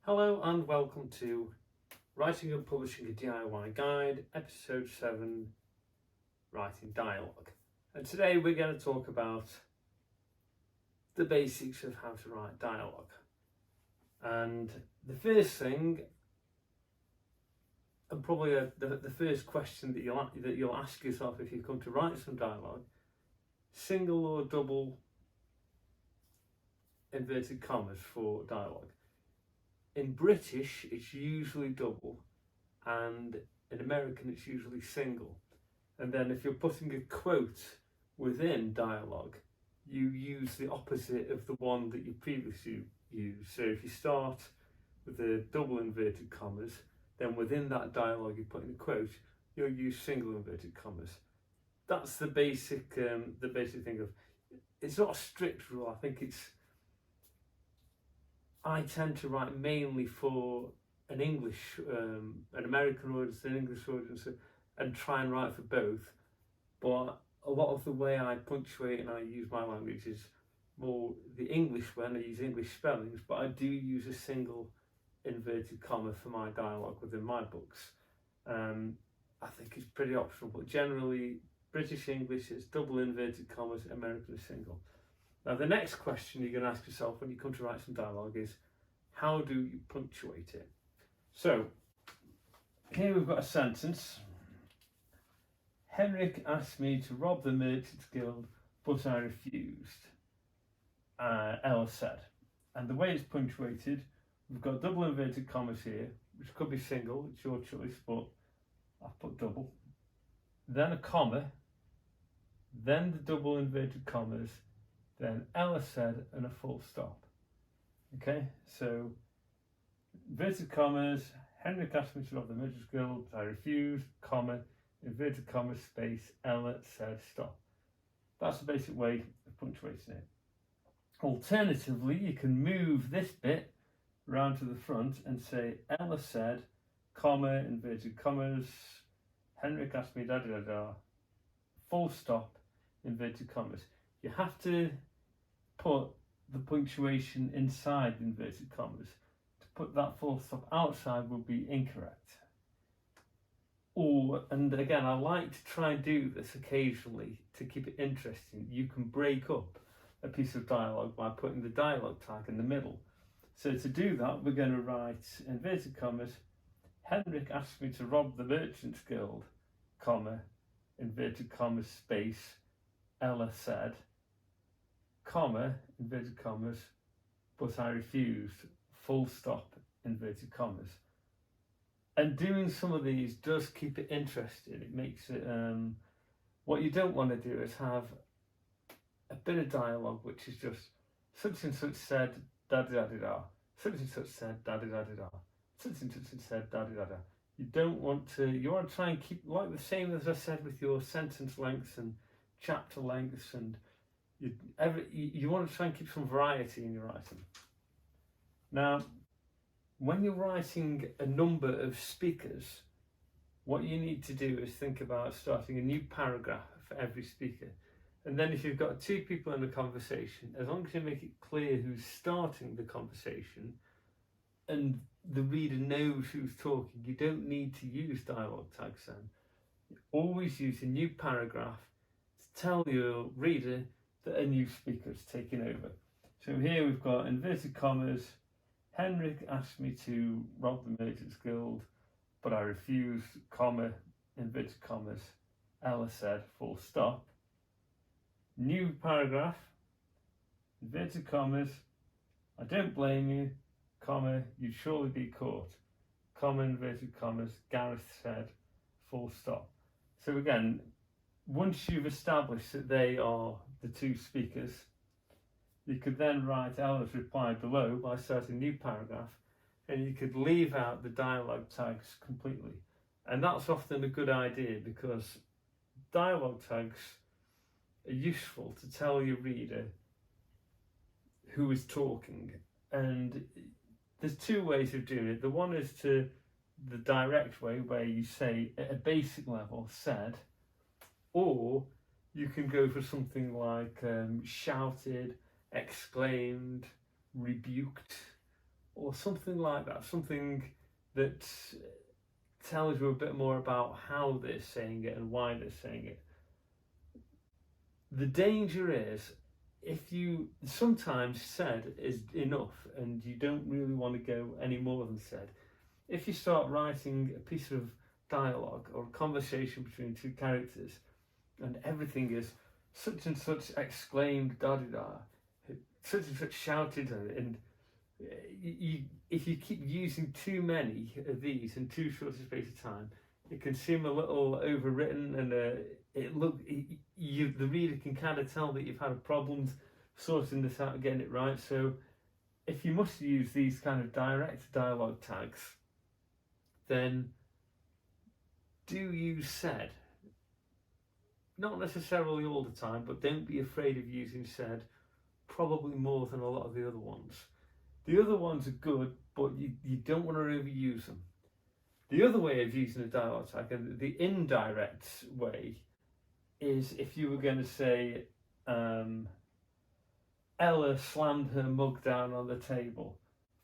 Hello and welcome to Writing and Publishing a DIY Guide, Episode 7, Writing Dialogue. And today we're going to talk about the basics of how to write dialogue. And the first thing, and probably the first question that you'll ask yourself if you come to write some dialogue, single or double inverted commas for dialogue. In British, it's usually double, and in American, it's usually single. And then if you're putting a quote within dialogue, you use the opposite of the one that you previously used. So if you start with the double inverted commas, then within that dialogue you put in a quote, you'll use single inverted commas. That's the basic thing of. It's not a strict rule. I think I tend to write mainly for an American audience, an English audience, and try and write for both. But a lot of the way I punctuate and I use my language is more the English way, and I use English spellings, but I do use a single inverted comma for my dialogue within my books. I think it's pretty optional, but generally British English is double inverted commas, American is single. Now, the next question you're going to ask yourself when you come to write some dialogue is, how do you punctuate it? So, here we've got a sentence. Henrik asked me to rob the Merchants Guild, but I refused, Ella said. And the way it's punctuated, we've got double inverted commas here, which could be single, it's your choice, but I've put double. Then a comma, then the double inverted commas, then Ella said, and a full stop. Okay, so inverted commas, Henrik asked me to rob the Merchants Guild, I refused, comma, inverted commas, space, Ella said, stop. That's the basic way of punctuating it. Alternatively, you can move this bit round to the front and say, Ella said, comma, inverted commas, Henrik asked me, da da da da, full stop, inverted commas. You have to put the punctuation inside the inverted commas. To put that full stop outside would be incorrect. And again, I like to try and do this occasionally to keep it interesting. You can break up a piece of dialogue by putting the dialogue tag in the middle. So to do that, we're going to write inverted commas, Henrik asked me to rob the Merchants Guild, comma, inverted commas, space, Ella said, comma, inverted commas, but I refused, full stop, inverted commas. And doing some of these does keep it interesting. It makes it, what you don't want to do is have a bit of dialogue which is just such and such said, da da da da, such and such said, da da da da, such and such said, da da da da. You want to try and keep, like the same as I said with your sentence lengths and chapter lengths, and you want to try and keep some variety in your writing. Now, when you're writing a number of speakers, what you need to do is think about starting a new paragraph for every speaker. And then if you've got two people in a conversation, as long as you make it clear who's starting the conversation and the reader knows who's talking, you don't need to use dialogue tags then. You always use a new paragraph to tell your reader that a new speaker is taking over. So here we've got inverted commas, Henrik asked me to rob the Merchants Guild, but I refused, comma, inverted commas, Ella said, full stop. New paragraph, inverted commas, I don't blame you, comma, you'd surely be caught, comma, inverted commas, Gareth said, full stop. So again, once you've established that they are the two speakers, you could then write Ella's reply below by starting a new paragraph, and you could leave out the dialogue tags completely. And that's often a good idea because dialogue tags are useful to tell your reader who is talking. And there's two ways of doing it. The one is the direct way, where you say at a basic level, said, or you can go for something like shouted, exclaimed, rebuked, or something like that, something that tells you a bit more about how they're saying it and why they're saying it. The danger is, if you sometimes said is enough and you don't really want to go any more than said, if you start writing a piece of dialogue or a conversation between two characters and everything is such and such exclaimed da da da, such and such shouted, and if you keep using too many of these in too short a space of time, it can seem a little overwritten, and the reader can kind of tell that you've had a problem sorting this out and getting it right. So if you must use these kind of direct dialogue tags, then do use said. Not necessarily all the time, but don't be afraid of using said, probably more than a lot of the other ones. The other ones are good, but you don't want to overuse them. The other way of using a dialogue tag, and the indirect way, is if you were going to say, Ella slammed her mug down on the table,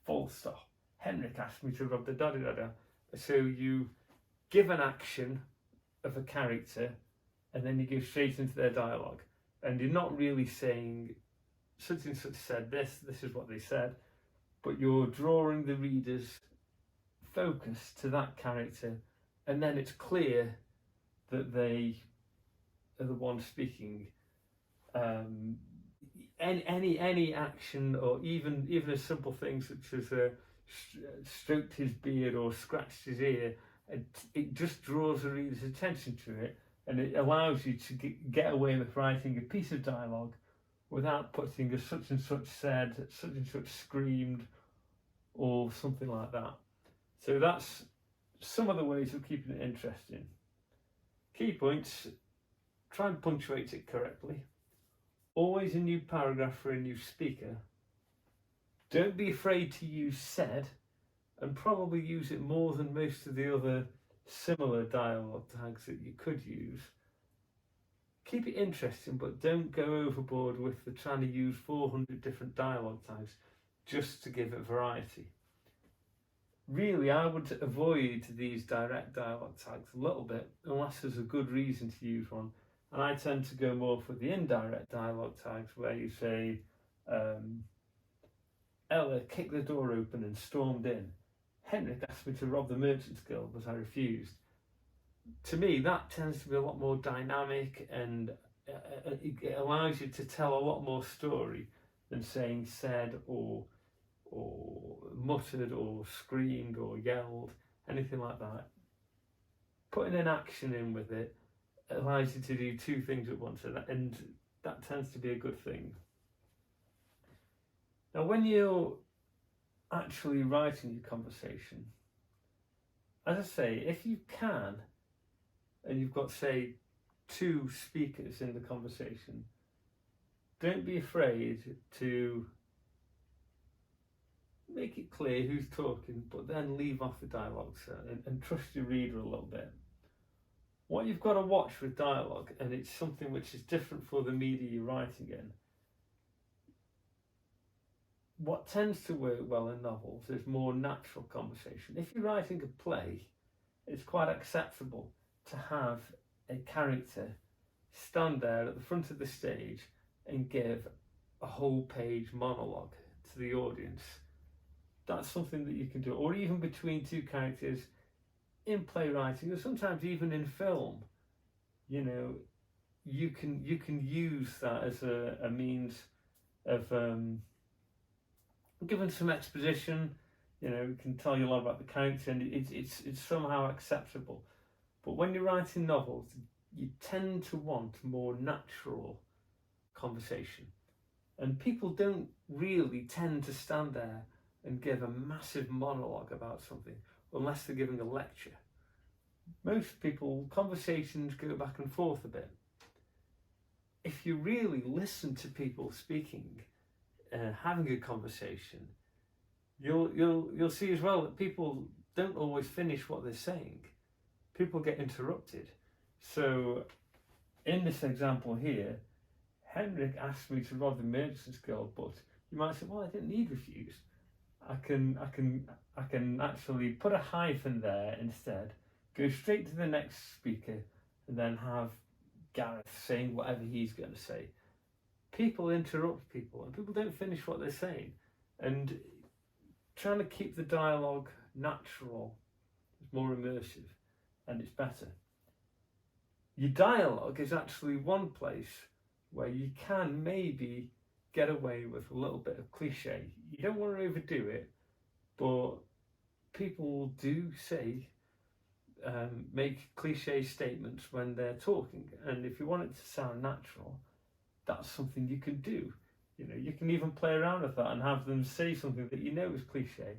full stop. Henrik asked me to rub the da-da-da-da. So you give an action of a character, and then you go straight into their dialogue. And you're not really saying, such and such said this is what they said, but you're drawing the reader's focus to that character, and then it's clear that they are the one speaking. Any action, or even a simple thing such as stroked his beard or scratched his ear, it just draws the reader's attention to it, and it allows you to get away with writing a piece of dialogue without putting a such and such said, such and such screamed, or something like that. So that's some of the ways of keeping it interesting. Key points: try and punctuate it correctly. Always a new paragraph for a new speaker. Don't be afraid to use said, and probably use it more than most of the other similar dialogue tags that you could use. Keep it interesting, but don't go overboard with the trying to use 400 different dialogue tags just to give it variety. Really, I would avoid these direct dialogue tags a little bit, unless there's a good reason to use one. And I tend to go more for the indirect dialogue tags, where you say, Ella kicked the door open and stormed in. Henrik asked me to rob the Merchant's Guild, but I refused. To me, that tends to be a lot more dynamic, and it allows you to tell a lot more story than saying said or muttered or screamed or yelled, anything like that. Putting an action in with it allows you to do two things at once, and that tends to be a good thing. Now, when you're actually writing your conversation, as I say, if you can, and you've got, say, two speakers in the conversation, don't be afraid to make it clear who's talking, but then leave off the dialogue, and trust your reader a little bit. What you've got to watch with dialogue, and it's something which is different for the media you're writing in, what tends to work well in novels is more natural conversation. If you're writing a play, it's quite acceptable to have a character stand there at the front of the stage and give a whole page monologue to the audience. That's something that you can do, or even between two characters in playwriting, or sometimes even in film. You know, you can use that as a means of given some exposition. You know, it can tell you a lot about the character, and it's somehow acceptable. But when you're writing novels, you tend to want more natural conversation, and people don't really tend to stand there and give a massive monologue about something unless they're giving a lecture. Most people, conversations go back and forth a bit. If you really listen to people speaking, having a conversation, you'll see as well that people don't always finish what they're saying. People get interrupted. So in this example here, Henrik asked me to rob the Merchant's Guild, but you might say, well, I didn't need refuse. I can actually put a hyphen there instead, go straight to the next speaker, and then have Gareth saying whatever he's going to say. People interrupt people, and people don't finish what they're saying. And trying to keep the dialogue natural is more immersive, and it's better. Your dialogue is actually one place where you can maybe get away with a little bit of cliche. You don't want to overdo it, but people do say, make cliche statements when they're talking, and if you want it to sound natural, that's something you can do. You know, you can even play around with that and have them say something that you know is cliche,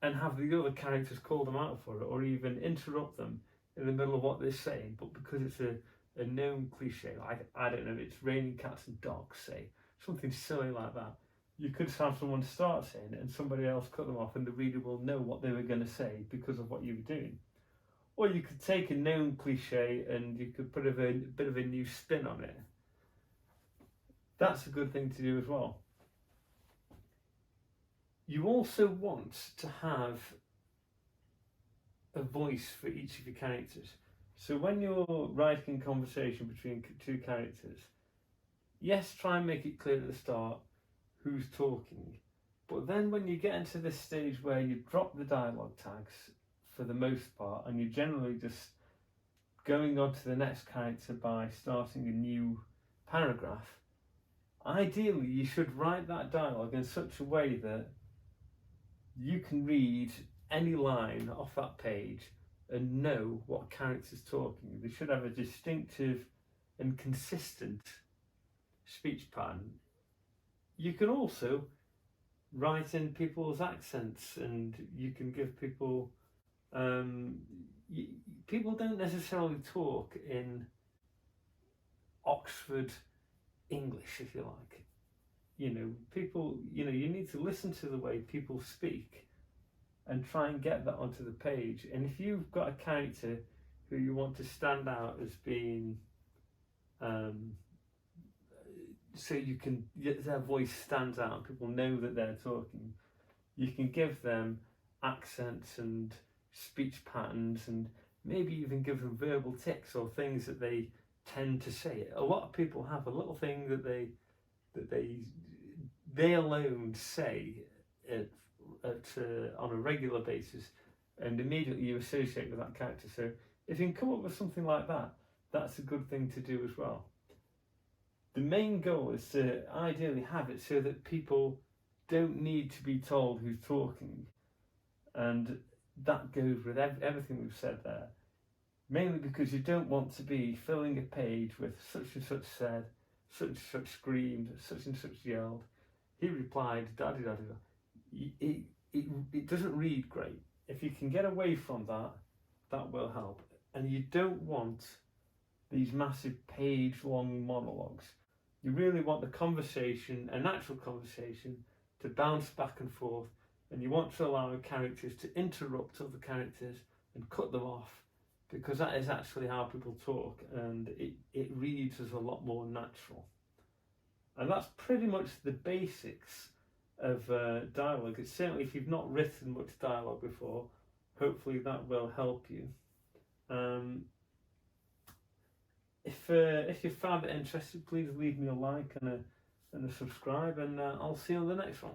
and have the other characters call them out for it, or even interrupt them in the middle of what they're saying. But because it's a known cliche, like, I don't know, it's raining cats and dogs, say something silly like that, you could just have someone start saying it and somebody else cut them off, and the reader will know what they were going to say because of what you were doing. Or you could take a known cliche and you could put a bit of a new spin on it. That's a good thing to do as well. You also want to have a voice for each of your characters. So when you're writing conversation between two characters, yes, try and make it clear at the start who's talking, but then when you get into this stage where you drop the dialogue tags for the most part, and you're generally just going on to the next character by starting a new paragraph, ideally you should write that dialogue in such a way that you can read any line off that page and know what character's talking. They should have a distinctive and consistent speech pattern. You can also write in people's accents, and you can give people people don't necessarily talk in Oxford English, if you like. You know, people, you know, you need to listen to the way people speak and try and get that onto the page. And if you've got a character who you want to stand out as being so you can, their voice stands out and people know that they're talking, you can give them accents and speech patterns, and maybe even give them verbal tics or things that they tend to say. A lot of people have a little thing that they alone say on a regular basis, and immediately you associate with that character. So if you can come up with something like that, that's a good thing to do as well. The main goal is to ideally have it so that people don't need to be told who's talking, and that goes with everything we've said there. Mainly because you don't want to be filling a page with such and such said, such and such screamed, such and such yelled, he replied, da-da-da-da. It doesn't read great. If you can get away from that, that will help. And you don't want these massive page-long monologues. You really want the conversation, a natural conversation, to bounce back and forth, and you want to allow characters to interrupt other characters and cut them off, because that is actually how people talk, and it reads as a lot more natural. And that's pretty much the basics of dialogue. It's certainly, if you've not written much dialogue before, hopefully that will help you. If you found it interesting, please leave me a like and a subscribe, and I'll see you on the next one.